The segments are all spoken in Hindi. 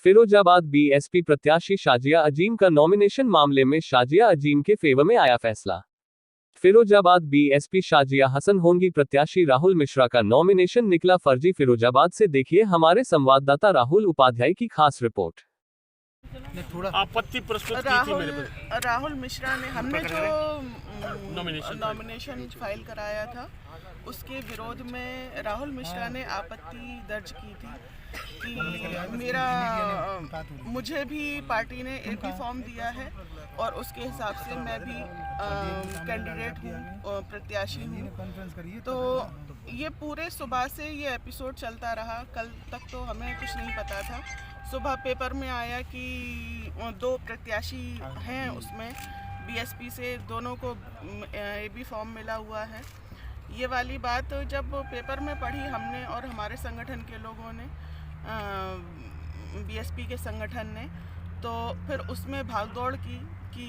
फिरोजाबाद बीएसपी प्रत्याशी शाजिया अजीम का नॉमिनेशन मामले में शाजिया अजीम के फेवर में आया फैसला। फिरोजाबाद बीएसपी शाजिया हसन होंगी प्रत्याशी राहुल मिश्रा का नॉमिनेशन निकला फर्जी। फिरोजाबाद से देखिए हमारे संवाददाता राहुल उपाध्याय की खास रिपोर्ट। थोड़ा आपत्ति प्रस्तुत की थी मेरे पर। राहुल मिश्रा ने हमने जो नॉमिनेशन फाइल कराया था उसके विरोध में राहुल मिश्रा ने आपत्ति दर्ज की थी कि मुझे भी पार्टी ने एपी फॉर्म दिया है और उसके हिसाब से मैं भी कैंडिडेट हूँ, प्रत्याशी हूँ। तो ये पूरे सुबह से ये एपिसोड चलता रहा। कल तक तो हमें कुछ नहीं पता था। सुबह पेपर में आया कि 2 प्रत्याशी हैं, उसमें बीएसपी से दोनों को एबी फॉर्म मिला हुआ है। ये वाली बात जब पेपर में पढ़ी हमने और हमारे संगठन के लोगों ने, बीएसपी के संगठन ने, तो फिर उसमें भागदौड़ की कि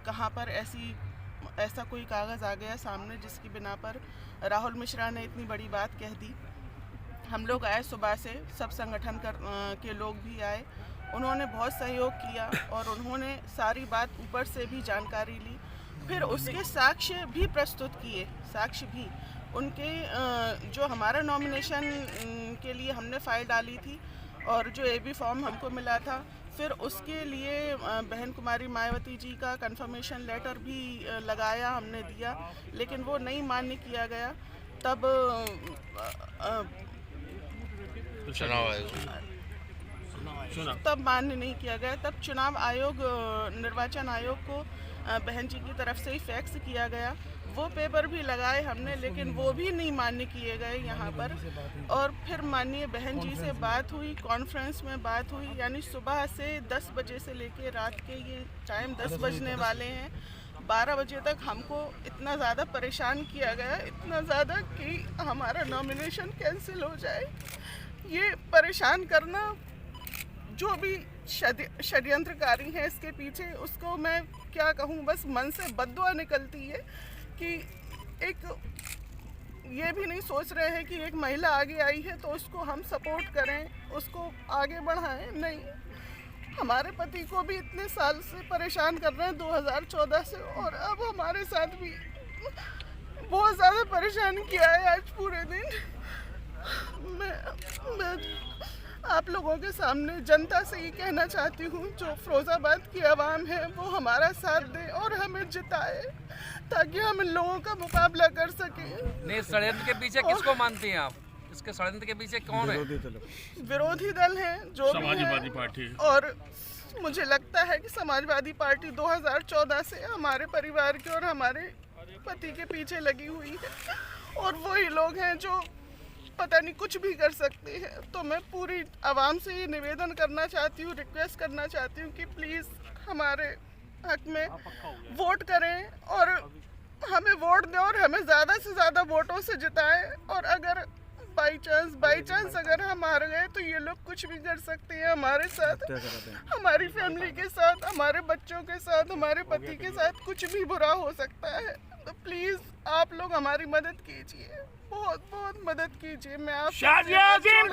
कहाँ पर ऐसा कोई कागज़ आ गया सामने जिसकी बिना पर राहुल मिश्रा ने इतनी बड़ी बात कह दी। हम लोग आए सुबह से, सब संगठन के लोग भी आए, उन्होंने बहुत सहयोग किया और उन्होंने सारी बात ऊपर से भी जानकारी ली। फिर उसके साक्ष्य भी प्रस्तुत किए, साक्ष्य भी उनके जो हमारा नॉमिनेशन के लिए हमने फाइल डाली थी और जो एबी फॉर्म हमको मिला था, फिर उसके लिए बहन कुमारी मायावती जी का कंफर्मेशन लेटर भी लगाया, हमने दिया, लेकिन वो नहीं मान्य किया गया। तब मान्य नहीं किया गया। तब चुनाव आयोग, निर्वाचन आयोग को बहन जी की तरफ से ही फैक्स किया गया। वो पेपर भी लगाए हमने, लेकिन वो भी नहीं मान्य किए गए यहाँ पर। और फिर माननीय बहन जी से बात हुई, कॉन्फ्रेंस में बात हुई, यानी सुबह से 10 बजे से लेके रात के ये टाइम 10 बजने वाले हैं, 12 बजे तक हमको इतना ज़्यादा परेशान किया गया, इतना ज़्यादा कि हमारा नॉमिनेशन कैंसिल हो जाए। ये परेशान करना, जो भी षड्यंत्रकारी हैं इसके पीछे, उसको मैं क्या कहूँ, बस मन से बद्दुआ निकलती है कि एक ये भी नहीं सोच रहे हैं कि एक महिला आगे आई है तो उसको हम सपोर्ट करें, उसको आगे बढ़ाएं। नहीं, हमारे पति को भी इतने साल से परेशान कर रहे हैं 2014 से, और अब हमारे साथ भी बहुत ज़्यादा परेशान किया है आज पूरे दिन। मैं आप लोगों के सामने जनता से ये कहना चाहती हूँ, जो फिरोजाबाद की आवाम है वो हमारा साथ दे और हमें जिताए ताकि हम इन लोगों का मुकाबला कर सकें। नहीं, षड्यंत्र के पीछे किसको मानती हैं आप? इसके षड्यंत्र के पीछे कौन है? विरोधी दल हैं, जो समाजवादी पार्टी। और मुझे लगता है कि समाजवादी पार्टी 2014 से हमारे परिवार के और हमारे पति के पीछे लगी हुई है, और वही लोग हैं जो पता नहीं कुछ भी कर सकते हैं। तो मैं पूरी आवाम से ये निवेदन करना चाहती हूँ, रिक्वेस्ट करना चाहती हूँ कि प्लीज़ हमारे हक में वोट करें और हमें वोट दें और हमें ज़्यादा से ज़्यादा वोटों से जिताएं। और अगर बाई चांस अगर हम हार गए तो ये लोग कुछ भी कर सकते हैं हमारे साथ, हमारी फैमिली के साथ, हमारे बच्चों के साथ, हमारे पति के साथ कुछ भी बुरा हो सकता है। तो प्लीज़ आप लोग हमारी मदद कीजिए, बहुत बहुत मदद कीजिए। मैं आप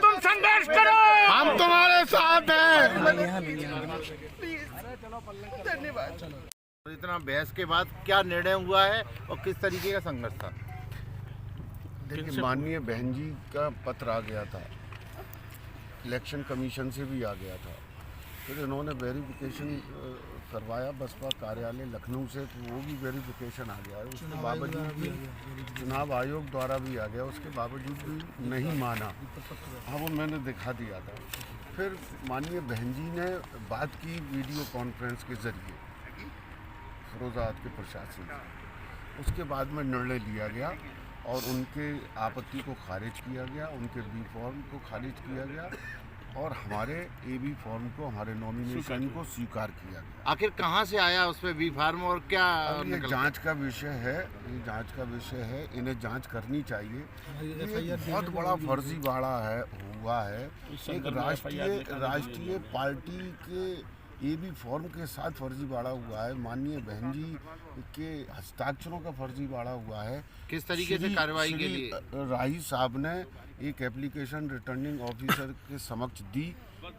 तुम संघर्ष करो, हम तुम्हारे साथ हैं। प्लीज, धन्यवाद। इतना बहस के बाद क्या निर्णय हुआ है और किस तरीके का संघर्ष था? देखिए, माननीय बहन जी का पत्र आ गया था, इलेक्शन कमीशन से भी आ गया था, फिर इन्होंने वेरिफिकेशन करवाया बसपा कार्यालय लखनऊ से, तो वो भी वेरिफिकेशन आ गया है। उसके बावजूद भी चुनाव आयोग द्वारा भी आ गया, उसके बावजूद भी नहीं माना। हाँ, वो मैंने दिखा दिया था। फिर माननीय बहन जी ने बात की वीडियो कॉन्फ्रेंस के ज़रिए फिरोजाबाद के प्रशासन से। उसके बाद में निर्णय लिया गया और उनके आपत्ति को खारिज किया गया, उनके बी फॉर्म को खारिज किया गया और हमारे एबी फॉर्म को, हमारे नॉमिनेशन को स्वीकार किया गया। आखिर कहाँ से आया उसमें बी फॉर्म और क्या? ये जांच का विषय है, ये जांच का विषय है, इन्हें जांच करनी चाहिए। ये बहुत बड़ा फर्जीवाड़ा है, हुआ है। एक राष्ट्रीय पार्टी के एबी फॉर्म के साथ फर्जीवाड़ा हुआ है, माननीय बहन जी के हस्ताक्षरों का फर्जीवाड़ा हुआ है। किस तरीके से कार्रवाई के लिए? राही साहब ने एक एप्लीकेशन रिटर्निंग ऑफिसर के समक्ष दी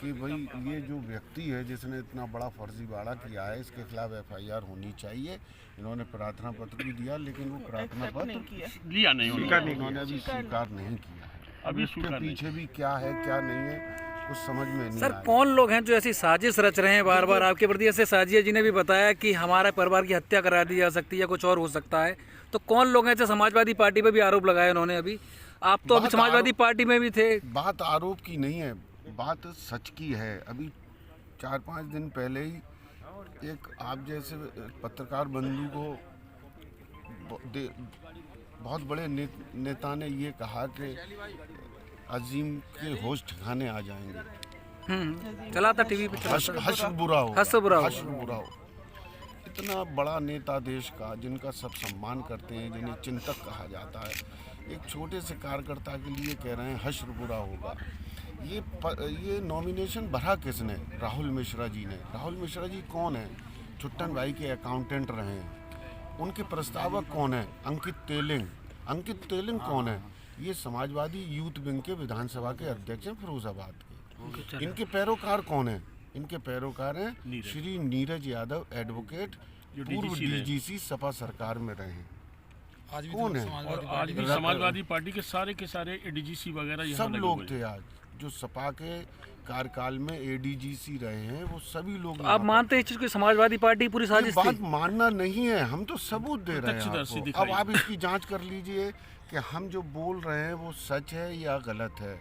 कि भाई ये जो व्यक्ति है जिसने इतना बड़ा फर्जीवाड़ा किया है इसके खिलाफ FIR होनी चाहिए। इन्होंने प्रार्थना पत्र भी दिया लेकिन वो प्रार्थना एक्सेप्ट नहीं पत्र किया। लिया नहीं उन्होंने। उन्होंने अभी स्वीकार नहीं किया है। अभी इसके स्वीकार नहीं पीछे भी क्या है क्या नहीं है कुछ समझ में नहीं सर आया। कौन लोग हैं जो ऐसी साजिश रच रहे हैं बार बार आपके प्रति? ऐसे साजिया जी ने भी बताया कि हमारे परिवार की हत्या करा दी जा सकती है या कुछ और हो सकता है, तो कौन लोग हैं? जैसे समाजवादी पार्टी पे भी आरोप लगाया उन्होंने। अभी आप तो अभी बात समाजवादी पार्टी में भी थे। बात आरोप की नहीं है, बात सच की है। अभी 4-5 दिन पहले ही एक आप जैसे पत्रकार बंधु को बहुत बड़े नेता ने ये कहा कि अजीम के होश ठिकाने आ जाएंगे। चला था टीवी पे, हश्र बुरा हो, हश्र बुरा होगा। हश्र बुरा हो। इतना बड़ा नेता देश का जिनका सब सम्मान करते हैं, जिन्हें चिंतक कहा जाता है, एक छोटे से कार्यकर्ता के लिए कह रहे हैं हश्र बुरा होगा। ये नॉमिनेशन भरा किसने? राहुल मिश्रा जी ने। राहुल मिश्रा जी कौन है? छुट्टन भाई के अकाउंटेंट रहे हैं। उनके प्रस्तावक कौन है? अंकित तेलिंग। अंकित तेलिंग कौन है? ये समाजवादी यूथ विंग के विधानसभा के अध्यक्ष हैं फिरोजाबाद के। इनके पैरोकार कौन है? इनके पैरोकार हैं श्री नीरज यादव एडवोकेट, पूर्व DGC सपा सरकार में रहे हैं। कौन है? और आज भी समाजवादी पार्टी के सारे ADGC वगैरह यहाँ सब लगे लोग हुए थे आज जो सपा के कार्यकाल में ADGC रहे हैं, वो सभी लोग। आप मानते हैं इस चीज को समाजवादी पार्टी पूरी ये साजिश बात थी? मानना नहीं है, हम तो सबूत दे रहे हैं प्रत्यक्षदर्शी आपको। दिखाई। अब आप इसकी जांच कर लीजिए कि हम जो बोल रहे हैं वो सच है या गलत है।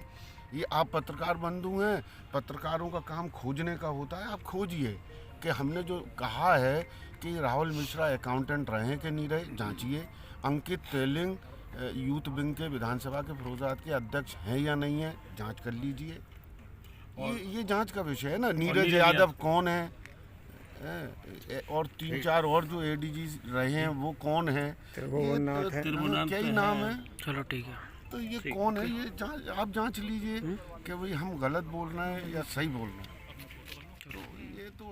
ये आप पत्रकार बंधु हैं, पत्रकारों का काम खोजने का होता है। आप खोजिए कि हमने जो कहा है कि राहुल मिश्रा अकाउंटेंट रहे हैं कि नहीं रहे, जांचिए। अंकित तेलिंग यूथ विंग के विधानसभा के फिरोजाबाद के अध्यक्ष हैं या नहीं है, जांच कर लीजिए। ये जांच का विषय है ना। नीरज यादव कौन है और 3-4 और जो ADG रहे हैं वो कौन है? क्या ही नाम है। चलो ठीक है। तो ये कौन है? ये आप जांच लीजिए कि भाई हम गलत बोल रहे हैं या सही बोल रहे हैं। तो ये तो